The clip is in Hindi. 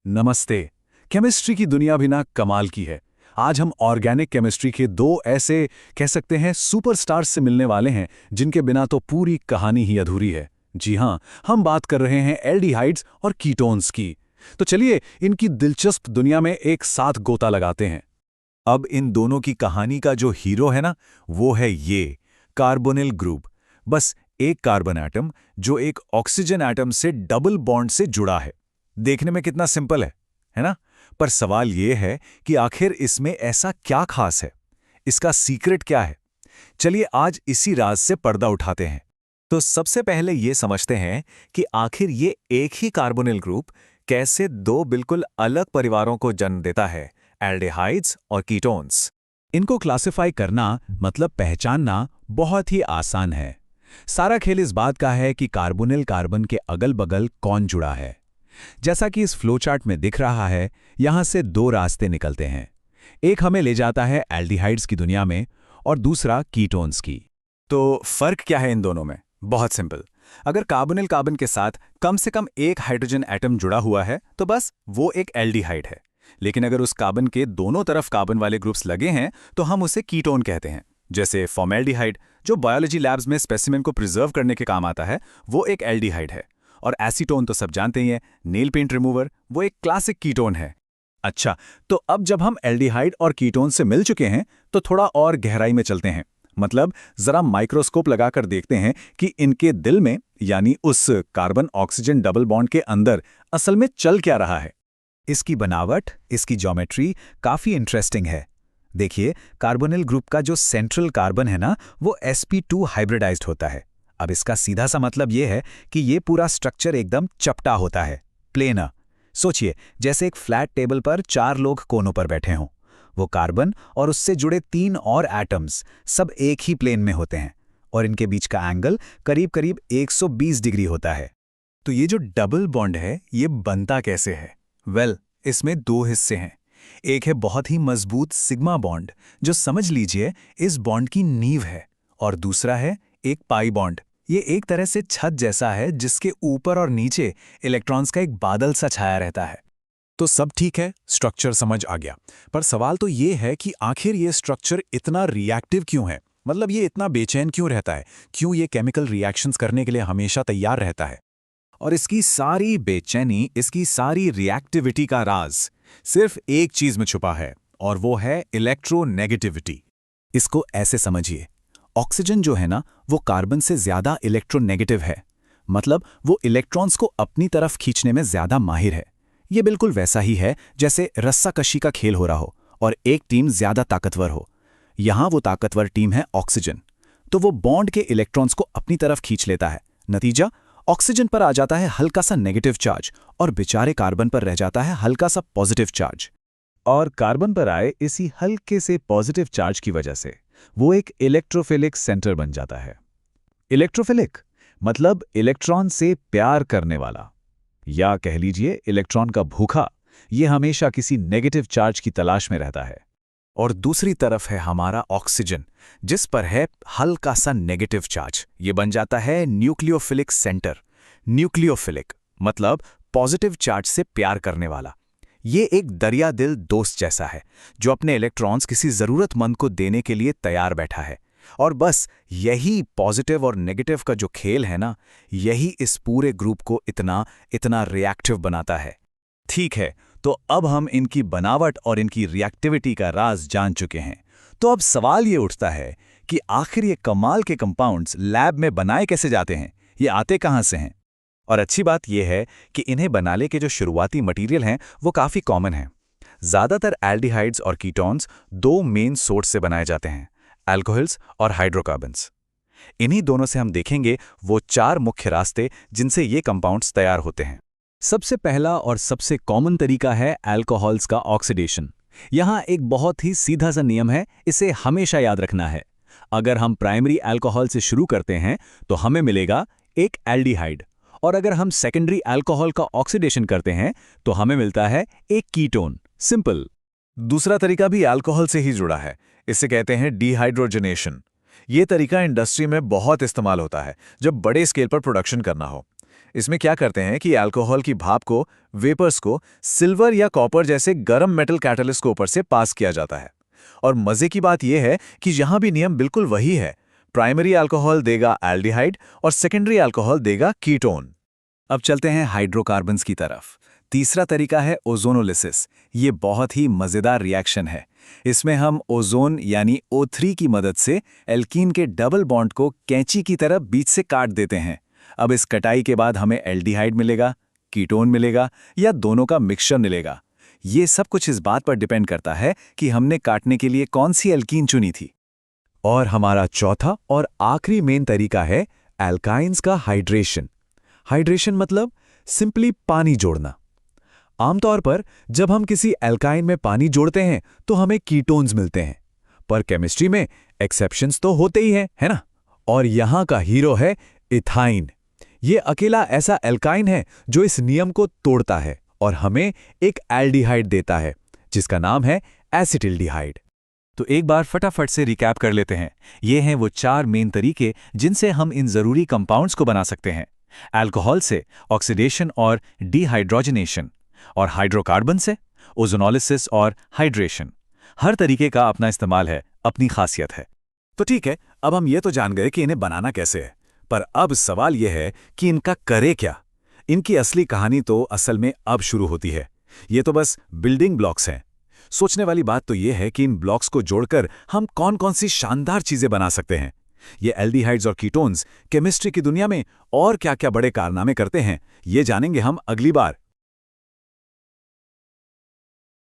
नमस्ते। केमिस्ट्री की दुनिया भी ना कमाल की है। आज हम ऑर्गेनिक केमिस्ट्री के दो ऐसे कह सकते हैं सुपरस्टार्स से मिलने वाले हैं जिनके बिना तो पूरी कहानी ही अधूरी है। जी हाँ, हम बात कर रहे हैं एल्डिहाइड्स और कीटोन्स की। तो चलिए इनकी दिलचस्प दुनिया में एक साथ गोता लगाते हैं। अब इन दोनों की कहानी का जो हीरो है ना, वो है ये कार्बोनिल ग्रुप। बस एक कार्बन एटम जो एक ऑक्सीजन एटम से डबल बॉन्ड से जुड़ा है। देखने में कितना सिंपल है ना? पर सवाल ये है कि आखिर इसमें ऐसा क्या खास है? इसका सीक्रेट क्या है? चलिए आज इसी राज से पर्दा उठाते हैं। तो सबसे पहले ये समझते हैं कि आखिर ये एक ही कार्बोनिल ग्रुप कैसे दो बिल्कुल अलग परिवारों को जन्म देता है, एल्डिहाइड्स और कीटोन्स। इनको क्लासिफाई करना मतलब पहचानना बहुत ही आसान है। सारा खेल इस बात का है कि कार्बोनिल कार्बन के अगल बगल कौन जुड़ा है। जैसा कि इस फ्लोचार्ट में दिख रहा है, यहां से दो रास्ते निकलते हैं। एक हमें ले जाता है एल्डिहाइड्स की दुनिया में और दूसरा कीटोन्स की। तो फर्क क्या है इन दोनों में? बहुत सिंपल। अगर कार्बोनिल कार्बन के साथ कम से कम एक हाइड्रोजन एटम जुड़ा हुआ है तो बस वो एक एल्डिहाइड है। लेकिन अगर उस कार्बन के दोनों तरफ कार्बन वाले ग्रुप्स लगे हैं तो हम उसे कीटोन कहते हैं। जैसे फॉर्मेल्डिहाइड, जो बायोलॉजी लैब्स में स्पेसिमेन को प्रिजर्व करने के काम आता है, वो एक एल्डिहाइड है। और एसीटोन तो सब जानते ही हैं, नेल पेंट रिमूवर, वो एक क्लासिक कीटोन है। अच्छा, तो अब जब हम एल्डिहाइड और कीटोन से मिल चुके हैं तो थोड़ा और गहराई में चलते हैं। मतलब जरा माइक्रोस्कोप लगाकर देखते हैं कि इनके दिल में, यानी उस कार्बन ऑक्सीजन डबल बॉन्ड के अंदर असल में चल क्या रहा है। इसकी बनावट, इसकी ज्योमेट्री काफी इंटरेस्टिंग है। देखिए, कार्बोनिल ग्रुप का जो सेंट्रल कार्बन है ना, वो sp2 हाइब्रिडाइज्ड होता है। अब इसका सीधा सा मतलब ये है कि ये पूरा स्ट्रक्चर एकदम चपटा होता है, प्लेनर। सोचिए, जैसे एक फ्लैट टेबल पर चार लोग कोनों पर बैठे हों। वो कार्बन और उससे जुड़े तीन और एटम्स सब एक ही प्लेन में होते हैं और इनके बीच का एंगल करीब करीब 120 डिग्री होता है। तो ये जो डबल बॉन्ड है, ये बनता कैसे है? वेल, इसमें दो हिस्से हैं। एक है बहुत ही मजबूत सिग्मा बॉन्ड, जो समझ लीजिए इस बॉन्ड की नींव है, और दूसरा है एक पाई बॉन्ड। ये एक तरह से छत जैसा है जिसके ऊपर और नीचे इलेक्ट्रॉन्स का एक बादल सा छाया रहता है। तो सब ठीक है, स्ट्रक्चर समझ आ गया। पर सवाल तो ये है कि आखिर ये स्ट्रक्चर इतना रिएक्टिव क्यों है? मतलब ये इतना बेचैन क्यों रहता है? क्यों ये केमिकल रिएक्शंस करने के लिए हमेशा तैयार रहता है? और इसकी सारी बेचैनी, इसकी सारी रिएक्टिविटी का राज सिर्फ एक चीज में छुपा है, और वो है इलेक्ट्रोनेगेटिविटी। इसको ऐसे समझिए, ऑक्सीजन जो है ना, वो कार्बन से ज्यादा इलेक्ट्रोनेगेटिव है। मतलब वो इलेक्ट्रॉन्स को अपनी तरफ खींचने में ज्यादा माहिर है। ये बिल्कुल वैसा ही है जैसे रस्साकशी का खेल हो रहा हो और एक टीम ज्यादा ताकतवर हो। यहां वो ताकतवर टीम है ऑक्सीजन, तो वो बॉन्ड के इलेक्ट्रॉन्स को अपनी तरफ खींच लेता है। नतीजा, ऑक्सीजन पर आ जाता है हल्का सा नेगेटिव चार्ज और बेचारे कार्बन पर रह जाता है हल्का सा पॉजिटिव चार्ज। और कार्बन पर आए इसी हल्के से पॉजिटिव चार्ज की वजह से वो एक इलेक्ट्रोफिलिक सेंटर बन जाता है। इलेक्ट्रोफिलिक मतलब इलेक्ट्रॉन से प्यार करने वाला, या कह लीजिए इलेक्ट्रॉन का भूखा। ये हमेशा किसी नेगेटिव चार्ज की तलाश में रहता है। और दूसरी तरफ है हमारा ऑक्सीजन, जिस पर है हल्का सा नेगेटिव चार्ज। ये बन जाता है न्यूक्लियोफिलिक सेंटर। न्यूक्लियोफिलिक मतलब पॉजिटिव चार्ज से प्यार करने वाला। ये एक दरिया दिल दोस्त जैसा है जो अपने इलेक्ट्रॉन्स किसी जरूरतमंद को देने के लिए तैयार बैठा है। और बस यही पॉजिटिव और नेगेटिव का जो खेल है ना, यही इस पूरे ग्रुप को इतना इतना रिएक्टिव बनाता है। ठीक है, तो अब हम इनकी बनावट और इनकी रिएक्टिविटी का राज जान चुके हैं। तो अब सवाल ये उठता है कि आखिर ये कमाल के कंपाउंड्स लैब में बनाए कैसे जाते हैं? ये आते कहाँ से हैं? और अच्छी बात यह है कि इन्हें बनाने के जो शुरुआती मटेरियल हैं वो काफ़ी कॉमन हैं। ज़्यादातर एल्डिहाइड्स और कीटोन्स दो मेन सोर्स से बनाए जाते हैं, अल्कोहल्स और हाइड्रोकार्बन्स। इन्हीं दोनों से हम देखेंगे वो चार मुख्य रास्ते जिनसे ये कंपाउंड्स तैयार होते हैं। सबसे पहला और सबसे कॉमन तरीका है अल्कोहल्स का ऑक्सीडेशन। यहाँ एक बहुत ही सीधा सा नियम है, इसे हमेशा याद रखना है। अगर हम प्राइमरी अल्कोहल से शुरू करते हैं तो हमें मिलेगा एक एल्डिहाइड, और अगर हम सेकेंडरी अल्कोहल का ऑक्सीडेशन करते हैं तो हमें मिलता है एक कीटोन। सिंपल। दूसरा तरीका भी अल्कोहल से ही जुड़ा है, इसे कहते हैं डिहाइड्रोजनेशन। ये तरीका इंडस्ट्री में बहुत इस्तेमाल होता है जब बड़े स्केल पर प्रोडक्शन करना हो। इसमें क्या करते हैं कि अल्कोहल की भाप को, वेपर्स को सिल्वर या कॉपर जैसे गर्म मेटल कैटलिस्ट के ऊपर से पास किया जाता है। और मजे की बात यह है कि यहां भी नियम बिल्कुल वही है। प्राइमरी अल्कोहल देगा एल्डिहाइड और सेकेंडरी अल्कोहल देगा कीटोन। अब चलते हैं हाइड्रोकार्बन्स की तरफ। तीसरा तरीका है ओजोनोलिसिस। ये बहुत ही मज़ेदार रिएक्शन है। इसमें हम ओजोन यानी O3 की मदद से एल्कीन के डबल बॉन्ड को कैंची की तरह बीच से काट देते हैं। अब इस कटाई के बाद हमें एल्डिहाइड मिलेगा, कीटोन मिलेगा या दोनों का मिक्सचर मिलेगा। ये सब कुछ इस बात पर डिपेंड करता है कि हमने काटने के लिए कौन सी एल्कीन चुनी थी। और हमारा चौथा और आखिरी मेन तरीका है एल्काइंस का हाइड्रेशन। हाइड्रेशन मतलब सिंपली पानी जोड़ना। आमतौर पर जब हम किसी एल्काइन में पानी जोड़ते हैं तो हमें कीटोन्स मिलते हैं, पर केमिस्ट्री में एक्सेप्शंस तो होते ही हैं, है ना? और यहां का हीरो है इथाइन। ये अकेला ऐसा एल्काइन है जो इस नियम को तोड़ता है और हमें एक एल्डिहाइड देता है जिसका नाम है एसिटिल्डिहाइड। तो एक बार फटाफट से रिकैप कर लेते हैं। ये हैं वो 4 मेन तरीके जिनसे हम इन ज़रूरी कंपाउंड्स को बना सकते हैं। अल्कोहल से ऑक्सीडेशन और डिहाइड्रोजनेशन, और हाइड्रोकार्बन से ओजोनोलिसिस और हाइड्रेशन। हर तरीके का अपना इस्तेमाल है, अपनी खासियत है। तो ठीक है, अब हम ये तो जान गए कि इन्हें बनाना कैसे है, पर अब सवाल यह है कि इनका करे क्या। इनकी असली कहानी तो असल में अब शुरू होती है। ये तो बस बिल्डिंग ब्लॉक्स हैं। सोचने वाली बात तो ये है कि इन ब्लॉक्स को जोड़कर हम कौन कौन सी शानदार चीजें बना सकते हैं। ये एल्डिहाइड्स और कीटोन्स केमिस्ट्री की दुनिया में और क्या क्या बड़े कारनामे करते हैं, ये जानेंगे हम अगली बार।